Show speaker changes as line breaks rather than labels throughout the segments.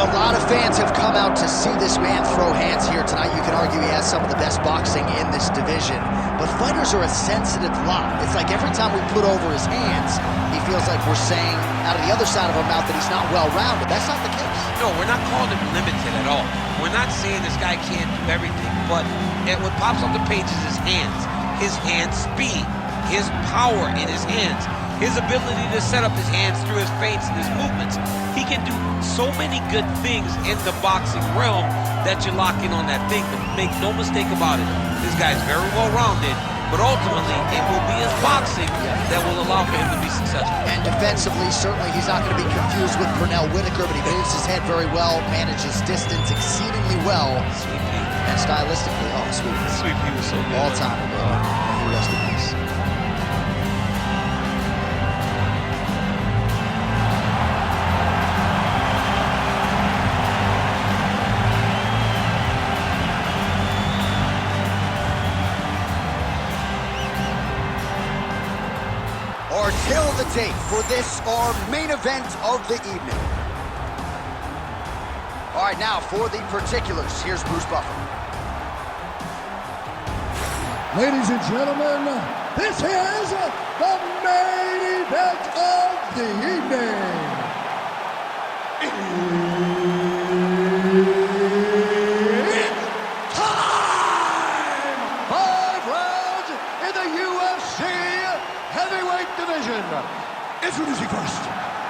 Well, a lot of fans have come out to see this man throw hands here tonight. You can argue he has some of the best boxing in this division. But fighters are a sensitive lot. It's like every time we put over his hands, he feels like we're saying out of the other side of our mouth that he's not well-rounded. That's not the case.
No, we're not calling him limited at all. We're not saying this guy can't do everything, but what pops off the page is his hand speed, his power in his hands, his ability to set up his hands through his feints and his movements. He can do so many good things in the boxing realm that you lock in on that thing. But make no mistake about it, this guy is very well-rounded, but ultimately it will be his boxing that will allow for him to be successful.
And defensively, certainly he's not going to be confused with Pernell Whitaker, but he moves his head very well, manages distance exceedingly well.
Sweet Pea.
And stylistically, oh, Sweet Pea.
Sweet Pea was so good.
All time ago. Rest in peace. Our tail of the tape for this, our main event of the evening. All right, now for the particulars, here's Bruce Buffer.
Ladies and gentlemen, this is the main event of the evening. It's time! 5 rounds in the UFC heavyweight division. Introducing first,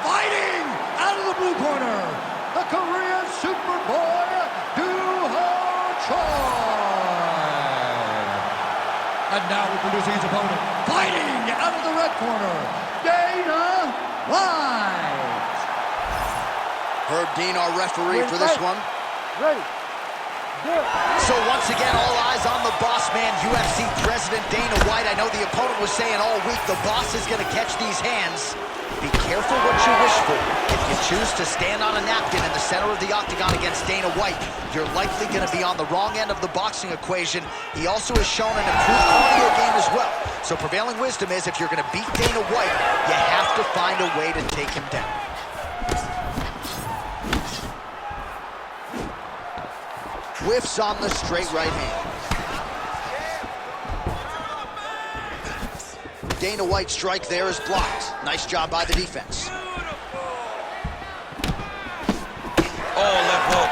fighting out of the blue corner, the Korean Superboy, And now introducing his opponent, fighting out of the red corner, Dana White.
Herb Dean, our referee for this one.
Ready.
So once again, all eyes on the boss man, UFC President Dana White. I know the opponent was saying all week the boss is going to catch these hands. Be careful what you wish for. If you choose to stand on a napkin in the center of the octagon against Dana White, you're likely going to be on the wrong end of the boxing equation. He also has shown an improved cardio game as well. So prevailing wisdom is if you're going to beat Dana White, you have to find a way to take him down. Whiffs on the straight right hand. Dana White's strike there is blocked. Nice job by the defense.
Oh, left hook.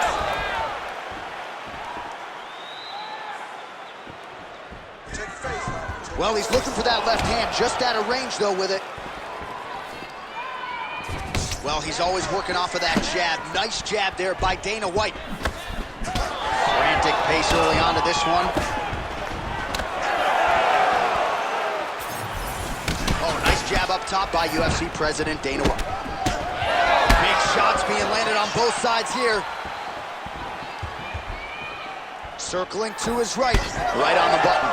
Well, he's looking for that left hand, just out of range, though, with it. Well, he's always working off of that jab. Nice jab there by Dana White. Frantic pace early on to this one. Oh, nice jab up top by UFC President Dana White. Big shots being landed on both sides here. Circling to his right, right on the button.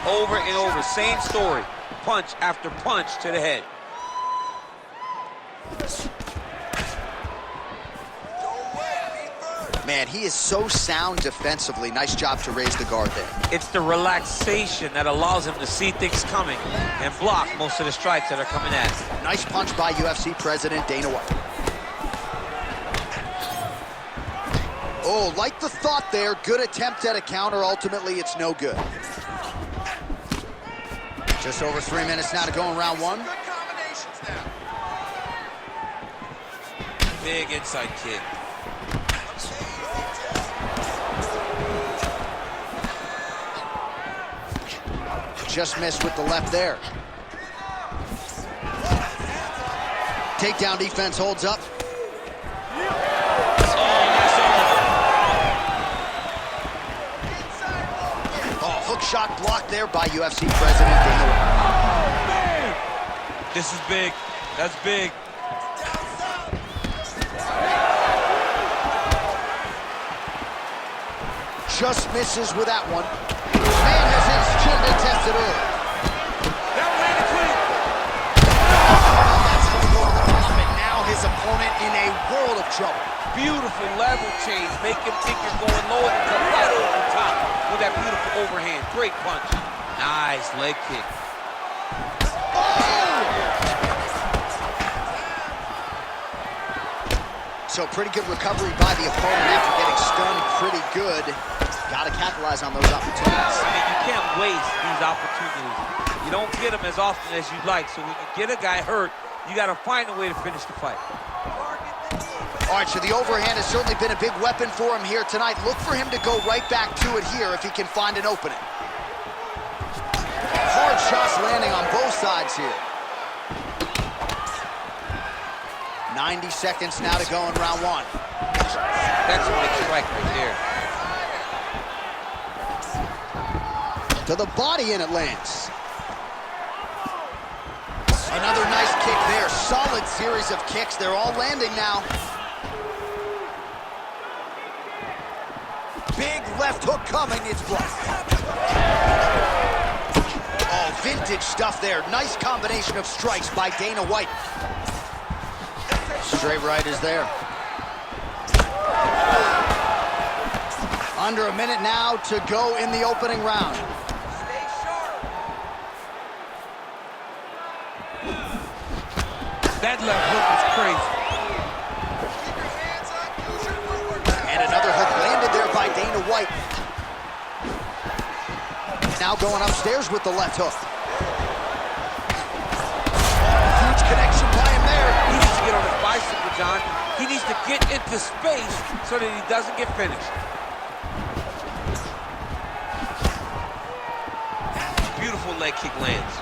Over and over, same story. Punch after punch to the head.
Man, he is so sound defensively. Nice job to raise the guard there.
It's the relaxation that allows him to see things coming and block most of the strikes that are coming at him.
Nice punch by UFC President Dana White. Oh, like the thought there. Good attempt at a counter. Ultimately, it's no good. Just over 3 minutes now to go in round one.
Big inside kick.
Just missed with the left there. Takedown defense holds up. Oh, hook shot blocked there by UFC President Dana White.
This is big. That's big.
Just misses with that one. Man has his chin tested early.
That landed clean.
That's going to go to the top, and now his opponent in a world of trouble.
Beautiful level change. Make him think you're going low and come right over the top with that beautiful overhand. Great punch. Nice leg kick.
Oh! so pretty good recovery by the opponent after getting stunned pretty good. Got to capitalize on those opportunities.
I mean, you can't waste these opportunities. You don't get them as often as you'd like, so when you get a guy hurt, you got to find a way to finish the fight.
All right, so the overhand has certainly been a big weapon for him here tonight. Look for him to go right back to it here if he can find an opening. Hard shots landing on both sides here. 90 seconds now to go in round one.
That's a big strike right there.
To the body and it lands. Another nice kick there. Solid series of kicks. They're all landing now. Big left hook coming. It's blocked. Oh, vintage stuff there. Nice combination of strikes by Dana White. Straight right is there. Under a minute now to go in the opening round.
That left hook is crazy.
And another hook landed there by Dana White. Now going upstairs with the left hook. Huge connection by him there.
He needs to get on his bicycle, John. He needs to get into space so that he doesn't get finished. Beautiful leg kick lands.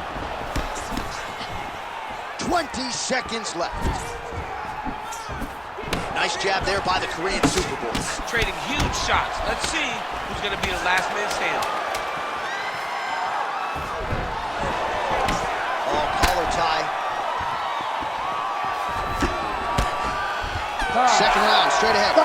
20 seconds left. Nice jab there by the Korean Superboy.
Trading huge shots. Let's see who's going to be the last man standing.
Oh, collar tie. Second round, straight ahead.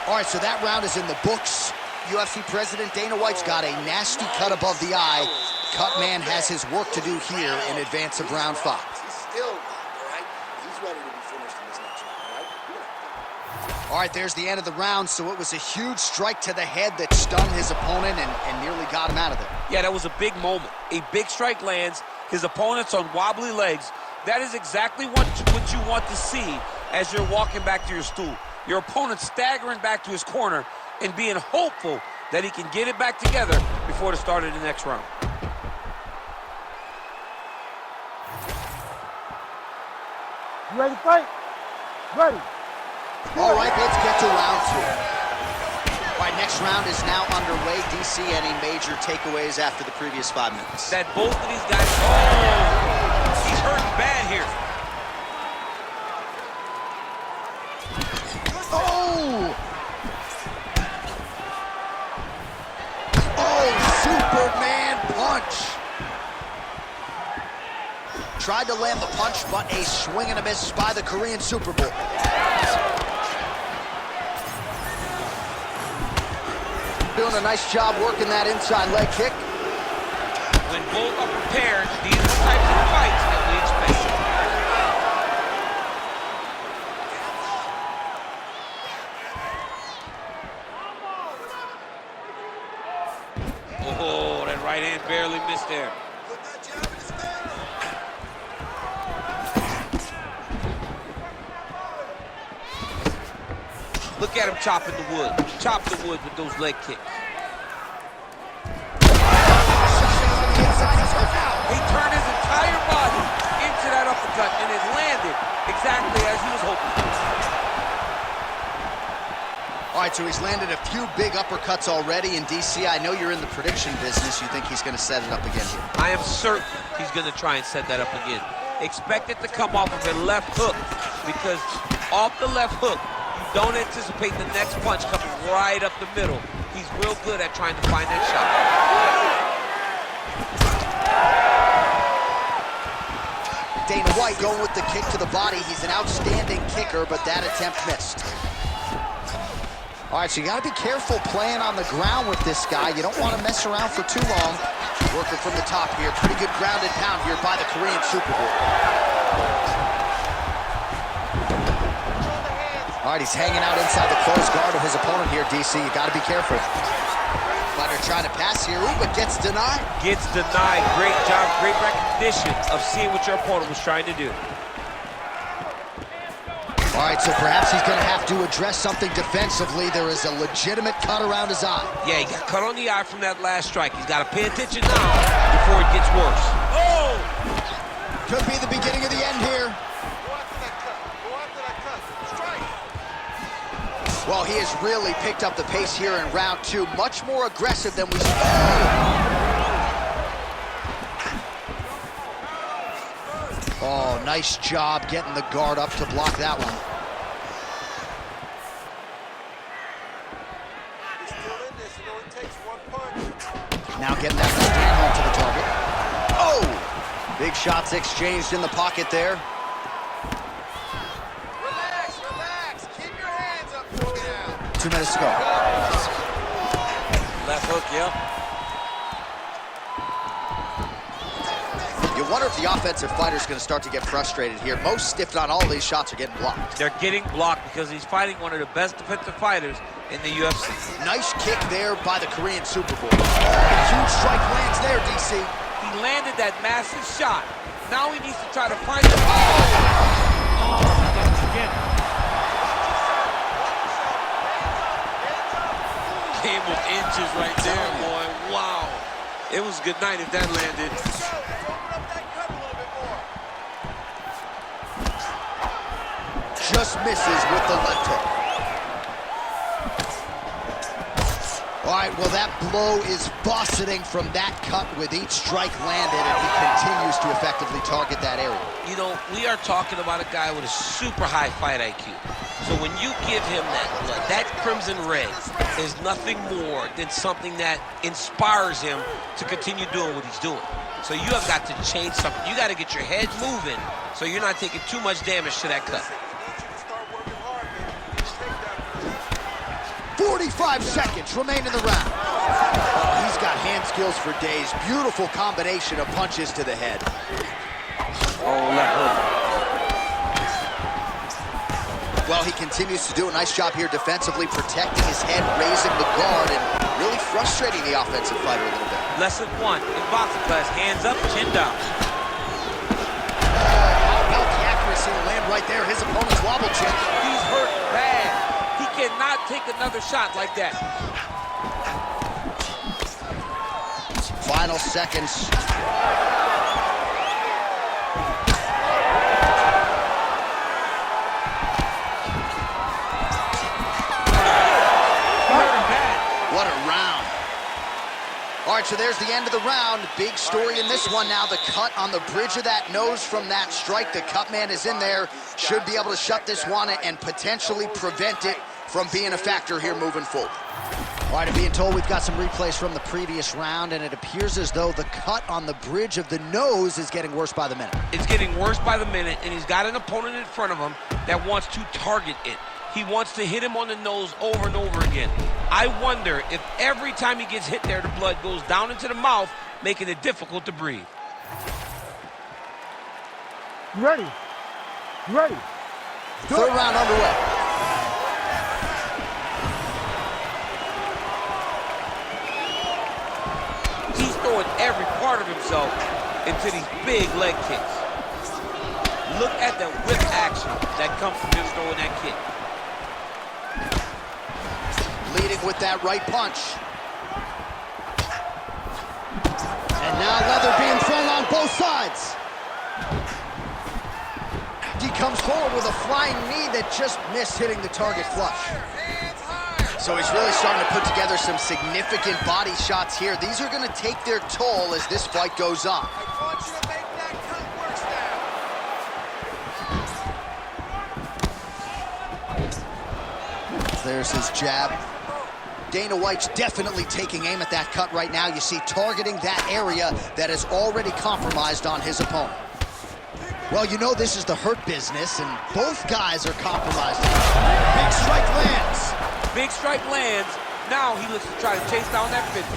All right, so that round is in the books. UFC President Dana White's got a nasty cut above the eye. Cut man has his work to do here in advance of round 5.
He's still, all right? He's ready to be finished in this next round, all right?
All right, there's the end of the round. So it was a huge strike to the head that stunned his opponent and nearly got him out of there.
Yeah, that was a big moment. A big strike lands. His opponent's on wobbly legs. That is exactly what you want to see as you're walking back to your stool. Your opponent staggering back to his corner and being hopeful that he can get it back together before the start of the next round.
You ready to fight? Ready.
All right, let's get to round 2. All right, next round is now underway. DC, any major takeaways after the previous 5 minutes?
That both of these guys, oh, he's hurting bad here.
Oh! Oh, Superman punch! Tried to land the punch, but a swing and a miss by the Korean Superboy. Doing a nice job working that inside leg kick.
When both are prepared, these are the types of fights that we expect. Oh, that right hand barely missed there. Look at him chopping the wood. Chop the wood with those leg kicks. He turned his entire body into that uppercut, and it landed exactly as he was hoping.
All right, so he's landed a few big uppercuts already in DC. I know you're in the prediction business. You think he's going to set it up again here?
I am certain he's going to try and set that up again. Expect it to come off of a left hook, because off the left hook, you don't anticipate the next punch coming right up the middle. He's real good at trying to find that shot.
Dana White going with the kick to the body. He's an outstanding kicker, but that attempt missed. All right, so you got to be careful playing on the ground with this guy. You don't want to mess around for too long. Working from the top here. Pretty good grounded pound here by the Korean Superboy. All right, he's hanging out inside the close guard of his opponent here, DC. You got to be careful. Fighter trying to pass here, ooh, but gets denied.
Gets denied. Great job, great recognition of seeing what your opponent was trying to do.
All All right, so perhaps he's going to have to address something defensively. There is a legitimate cut around his eye.
Yeah, he got cut on the eye from that last strike. He's got to pay attention now before it gets worse. Oh!
Could be the beginning of the end here.
Go after that cut. Go after that cut. Strike.
Well, he has really picked up the pace here in round 2. Much more aggressive than we saw. Oh, nice job getting the guard up to block that one.
He's still in this. It only takes one punch.
Now getting that left hand home to the target. Oh! Big shots exchanged in the pocket there.
Relax, relax. Keep your hands up for me now.
2 minutes to go.
Left hook, yeah.
You wonder if the offensive fighter's going to start to get frustrated here. Most, if not all, these shots are getting blocked.
They're getting blocked because he's fighting one of the best defensive fighters in the UFC.
Nice kick there by the Korean Super Bowl. Huge strike lands there, DC.
He landed that massive shot. Now he needs to try to find the Game of inches right there, boy. Wow. It was good night if that landed.
Just misses with the left hook. All right, well, that blow is buffeting from that cut with each strike landed, and he continues to effectively target that area.
You know, we are talking about a guy with a super high fight IQ. So when you give him that blood, that crimson red is nothing more than something that inspires him to continue doing what he's doing. So you have got to change something. You got to get your head moving so you're not taking too much damage to that cut.
45 seconds remain in the round. Oh, he's got hand skills for days. Beautiful combination of punches to the head.
Oh, left hook.
Well, he continues to do a nice job here defensively, protecting his head, raising the guard, and really frustrating the offensive fighter a little bit.
Lesson 1 in boxing class, hands up, chin down.
How about the accuracy to land right there? His opponent's wobble chin.
He's hurt bad. He cannot take another shot like that.
Final seconds. What a round. All right, so there's the end of the round. Big story in this one now. The cut on the bridge of that nose from that strike. The cut man is in there. Should be able to shut this one and potentially prevent it from being a factor here moving forward. All right, I'm being told we've got some replays from the previous round, and it appears as though the cut on the bridge of the nose is getting worse by the minute.
It's getting worse by the minute, and he's got an opponent in front of him that wants to target it. He wants to hit him on the nose over and over again. I wonder if every time he gets hit there, the blood goes down into the mouth, making it difficult to breathe.
You ready? You ready?
Third round underway.
He's throwing every part of himself into these big leg kicks. Look at the whip action that comes from him throwing that kick.
Leading with that right punch. And now leather being thrown on both sides. He comes forward with a flying knee that just missed hitting the target flush. So he's really starting to put together some significant body shots here. These are going to take their toll as this fight goes on.
I want you to make that cut worse now.
There's his jab. Dana White's definitely taking aim at that cut right now. You see, targeting that area that is already compromised on his opponent. Well, you know this is the hurt business, and both guys are compromised. Big strike lands.
Big strike lands. Now he looks to try to chase down that finish.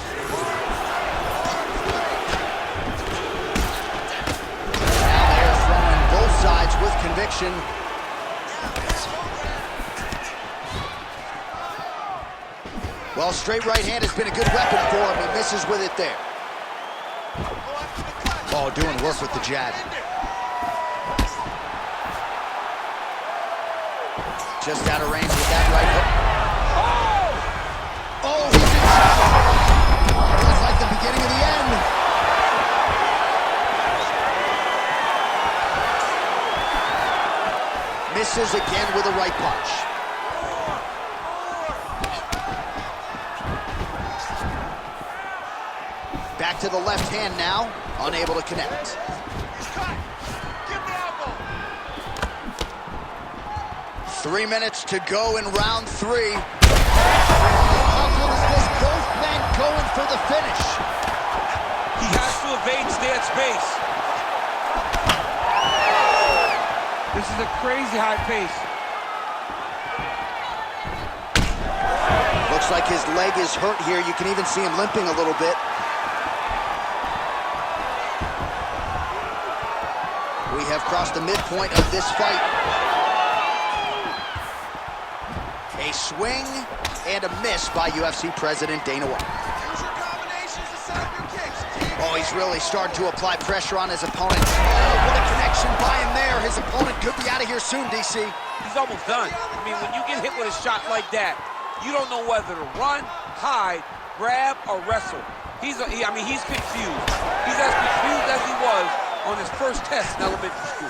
Now they're throwing both sides with conviction. Well, straight right hand has been a good weapon for him. He misses with it there. Oh, doing work with the jab. Just out of range with that right hook. Oh, he's in trouble. It was like the beginning of the end. Misses again with a right punch. Back to the left hand now, unable to connect. 3 minutes to go in round 3. How good is this? Both men going for the finish.
He has to evade, stay at space. This is a crazy high pace.
Looks like his leg is hurt here. You can even see him limping a little bit. We have crossed the midpoint of this fight. A swing and a miss by UFC President Dana White. Oh, he's really starting to apply pressure on his opponent. Oh, what a connection by him there. His opponent could be out of here soon, DC.
He's almost done. I mean, when you get hit with a shot like that, you don't know whether to run, hide, grab, or wrestle. He's confused. He's as confused as he was on his first test in elementary school.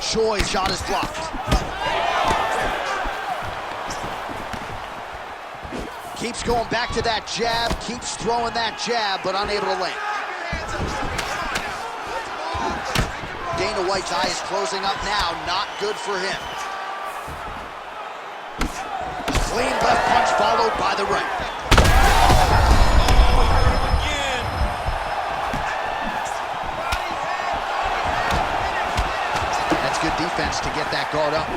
Choi's shot is blocked. Keeps going back to that jab, keeps throwing that jab, but unable to land. Dana White's eye is closing up now, not good for him. Clean left punch followed by the right. That's good defense to get that guard up.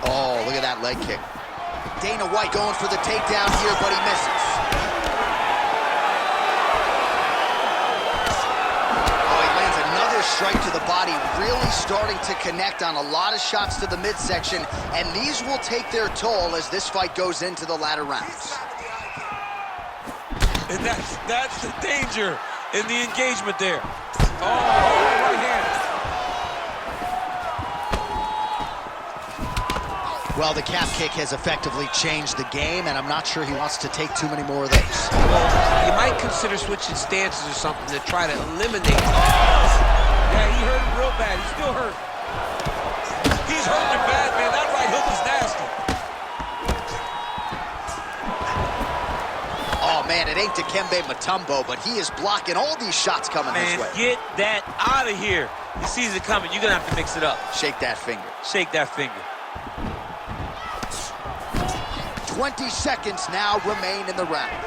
Oh, look at that leg kick. Dana White going for the takedown here, but he misses. Oh, he lands another strike to the body, really starting to connect on a lot of shots to the midsection, and these will take their toll as this fight goes into the latter rounds.
And that's the danger in the engagement there. Oh, right hand.
Well, the calf kick has effectively changed the game, and I'm not sure he wants to take too many more of those.
Well, you might consider switching stances or something to try to eliminate. Yeah, he hurt him real bad. He's still hurt. He's hurting bad, man. That right hook is nasty.
Oh, man, it ain't Dikembe Mutombo, but he is blocking all these shots coming his way.
Man, get that out of here. He sees it coming. You're going to have to mix it up.
Shake that finger.
Shake that finger.
20 seconds now remain in the round.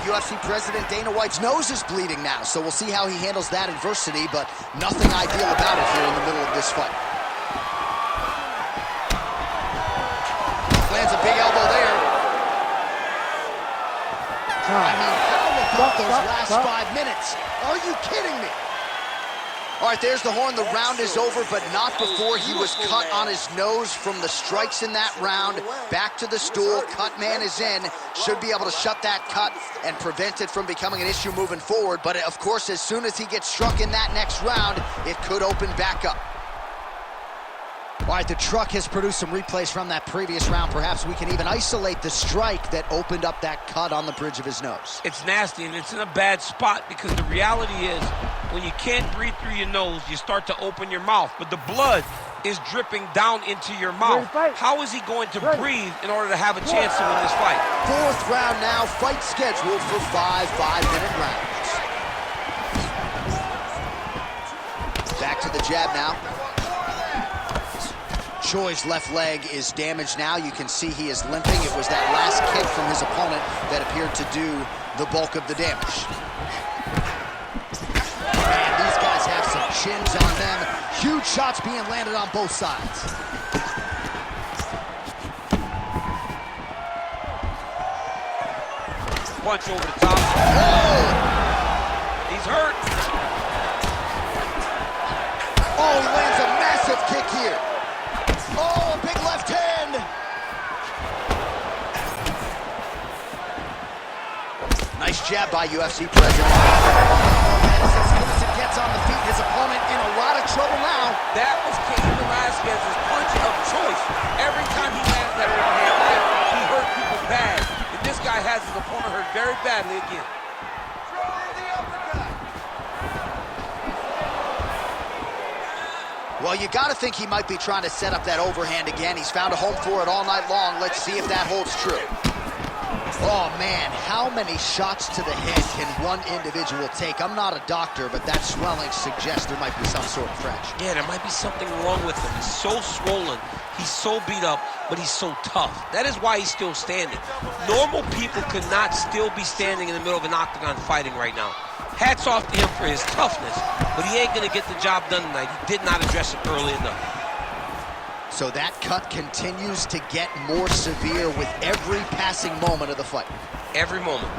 UFC President Dana White's nose is bleeding now, so we'll see how he handles that adversity, but nothing ideal about it here in the middle of this fight. Lands a big elbow there. I mean, how about those last 5 minutes? Are you kidding me? All right, there's the horn. The round is over, but not before he was cut on his nose from the strikes in that round. Back to the stool. Cut man is in. Should be able to shut that cut and prevent it from becoming an issue moving forward. But, of course, as soon as he gets struck in that next round, it could open back up. All right, the truck has produced some replays from that previous round. Perhaps we can even isolate the strike that opened up that cut on the bridge of his nose.
It's nasty, and it's in a bad spot because the reality is when you can't breathe through your nose, you start to open your mouth, but the blood is dripping down into your mouth. How is he going to breathe in order to have a chance to win this fight?
Fourth round now, fight scheduled for 5 5-minute rounds. Back to the jab now. Choi's left leg is damaged now. You can see he is limping. It was that last kick from his opponent that appeared to do the bulk of the damage. Man, these guys have some chins on them. Huge shots being landed on both sides.
Punch over the top.
Oh!
He's hurt.
Oh, he lands a massive kick here. Oh, a big left hand. jab by UFC president. As gets on the feet, his opponent in a lot of trouble now.
That was Cain Velasquez's punch of choice. Every time he landed that overhand kick, he hurt people bad. And this guy has his opponent hurt very badly again.
Well, you got to think he might be trying to set up that overhand again. He's found a home for it all night long. Let's see if that holds true. Oh, man, how many shots to the head can one individual take? I'm not a doctor, but that swelling suggests there might be some sort of fracture.
Yeah, there might be something wrong with him. He's so swollen, he's so beat up, but he's so tough. That is why he's still standing. Normal people could not still be standing in the middle of an octagon fighting right now. Hats off to him for his toughness, but he ain't gonna get the job done tonight. He did not address it early enough.
So that cut continues to get more severe with every passing moment of the fight.
Every moment.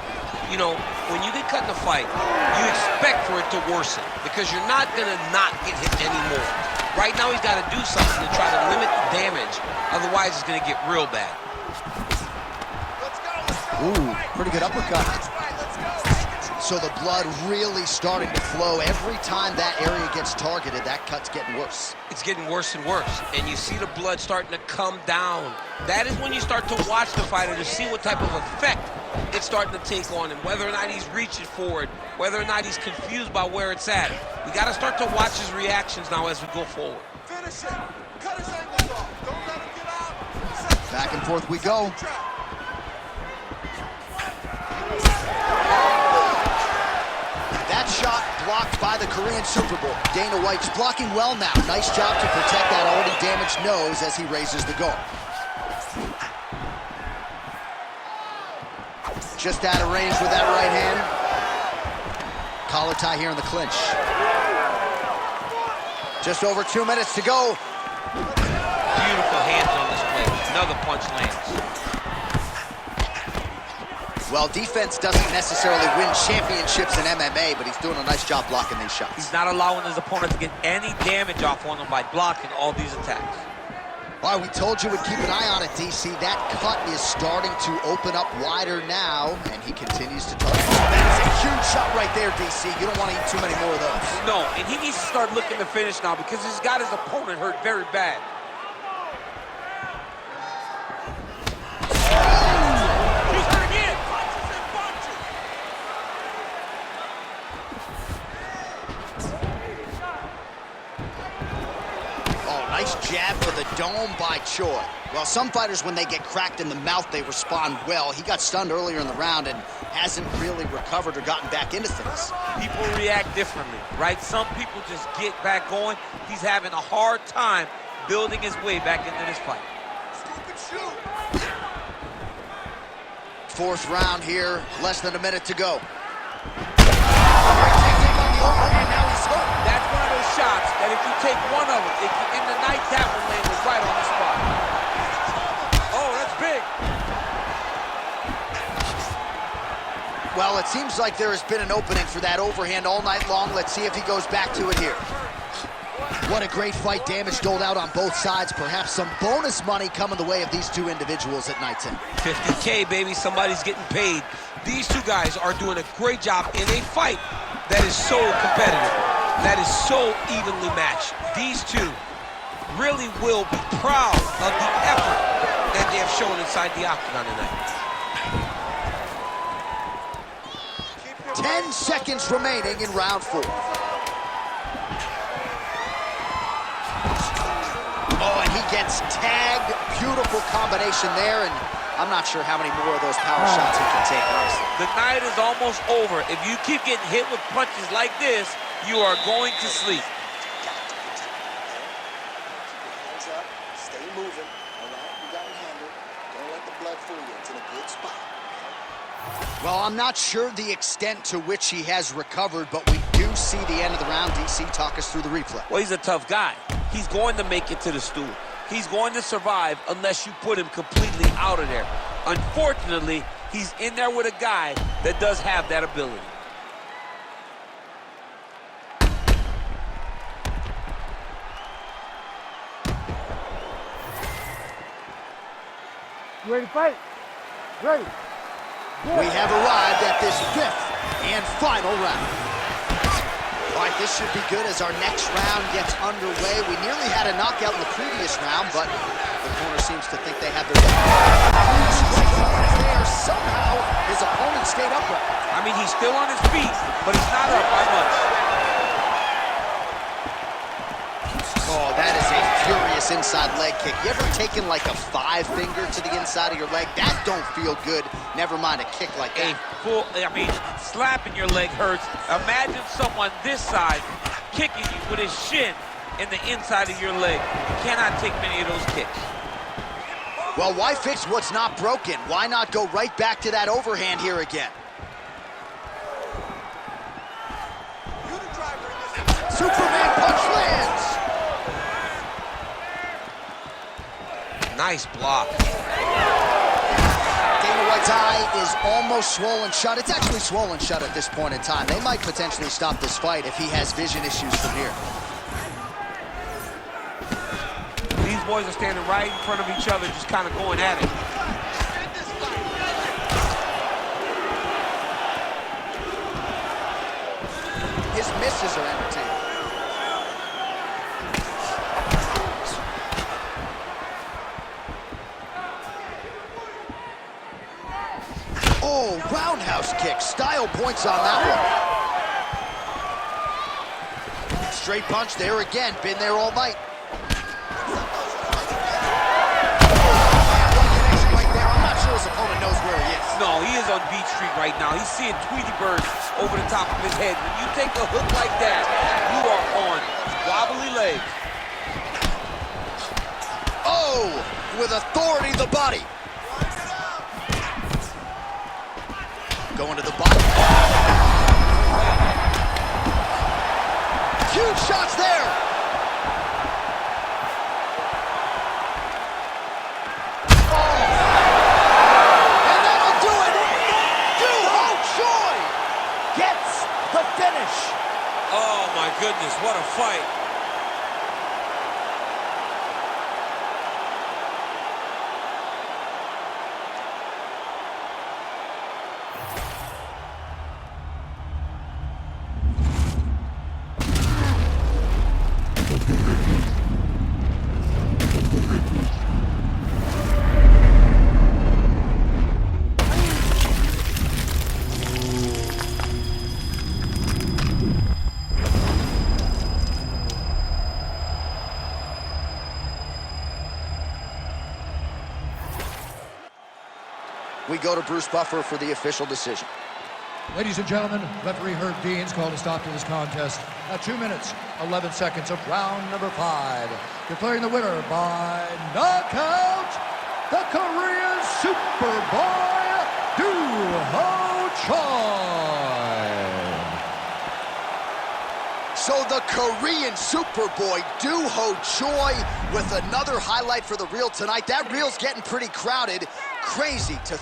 You know, when you get cut in a fight, you expect for it to worsen because you're not gonna not get hit anymore. Right now, he's got to do something to try to limit the damage. Otherwise, it's gonna get real bad.
Ooh, pretty good uppercut. So the blood really starting to flow. Every time that area gets targeted, that cut's getting worse.
It's getting worse and worse, and you see the blood starting to come down. That is when you start to watch the fighter to see what type of effect it's starting to take on him, whether or not he's reaching forward, whether or not he's confused by where it's at. We got to start to watch his reactions now as we go forward.
Finish it. Cut his ankles off. Don't let him get out.
Back and forth we go. That shot blocked by the Korean Super Bowl. Dana White's blocking well now. Nice job to protect that already damaged nose as he raises the guard. Just out of range with that right hand. Collar tie here in the clinch. Just over 2 minutes to go.
Beautiful hands on this plate. Another punch lands.
Well, defense doesn't necessarily win championships in MMA, but he's doing a nice job blocking these shots.
He's not allowing his opponent to get any damage off on him by blocking all these attacks.
All right, we told you we'd keep an eye on it, DC. That cut is starting to open up wider now, and he continues to target. That's a huge shot right there, DC. You don't want to eat too many more of those.
No, and he needs to start looking to finish now because he's got his opponent hurt very bad. He's hurt again. Punches and punches.
Oh, nice jab for the dome by Choi. Well, some fighters, when they get cracked in the mouth, they respond well. He got stunned earlier in the round and hasn't really recovered or gotten back into things.
People react differently, right? Some people just get back going. He's having a hard time building his way back into this fight.
Stupid shoot.
Fourth round here, less than a minute to go.
That's one of those shots that if you take one of them, in the night, that one landed right on the spot. Oh, that's big.
Well, it seems like there has been an opening for that overhand all night long. Let's see if he goes back to it here. What a great fight. Damage doled out on both sides. Perhaps some bonus money coming the way of these two individuals at night 10.
50K, baby. Somebody's getting paid. These two guys are doing a great job in a fight that is so competitive, that is so evenly matched. These two really will be proud of the effort that they have shown inside the octagon tonight.
10 seconds remaining in round 4. Oh, and he gets tagged. Beautiful combination there, and I'm not sure how many more of those power shots he can take, honestly.
The night is almost over. If you keep getting hit with punches like this, you are going to sleep.
Hands up. Stay moving. All right? You got it handled. Don't let the blood fool you. It's in a good spot.
Well, I'm not sure the extent to which he has recovered, but we do see the end of the round. DC, talk us through the replay.
Well, he's a tough guy. He's going to make it to the stool. He's going to survive unless you put him completely out of there. Unfortunately, he's in there with a guy that does have that ability.
You ready to fight? Ready.
We have arrived at this fifth and final round. All right, this should be good as our next round gets underway. We nearly had a knockout in the previous round, but the corner seems to think they have their there. Somehow, his opponent stayed upright.
I mean, he's still on his feet, but he's not up by much.
Oh, that is a furious inside leg kick. You ever taken like a 5-finger to the inside of your leg? That don't feel good. Never mind a kick like that.
Slapping your leg hurts. Imagine someone this size kicking you with his shin in the inside of your leg. You cannot take many of those kicks.
Well, why fix what's not broken? Why not go right back to that overhand here again? Superman punch lands!
Nice block.
Dana White's eye is almost swollen shut. It's actually swollen shut at this point in time. They might potentially stop this fight if he has vision issues from here.
These boys are standing right in front of each other, just kind of going at it.
His misses are entertaining. Oh, roundhouse kick. Style points on that one. Straight punch there again. Been there all night. His opponent knows where he is.
No, he is on Beach Street right now. He's seeing Tweety Bird over the top of his head. When you take a hook like that, you are on wobbly legs.
Oh, with authority the body. Going to the bottom. Huge shots there.
Oh my goodness, what a fight.
We go to Bruce Buffer for the official decision.
Ladies and gentlemen, referee Herb Dean's called a stop to this contest at 2 minutes, 11 seconds of round number 5. Declaring the winner by knockout, the Korean Superboy, Doo-Ho Choi.
So the Korean Superboy, Doo-Ho Choi, with another highlight for the reel tonight. That reel's getting pretty crowded. Crazy to think.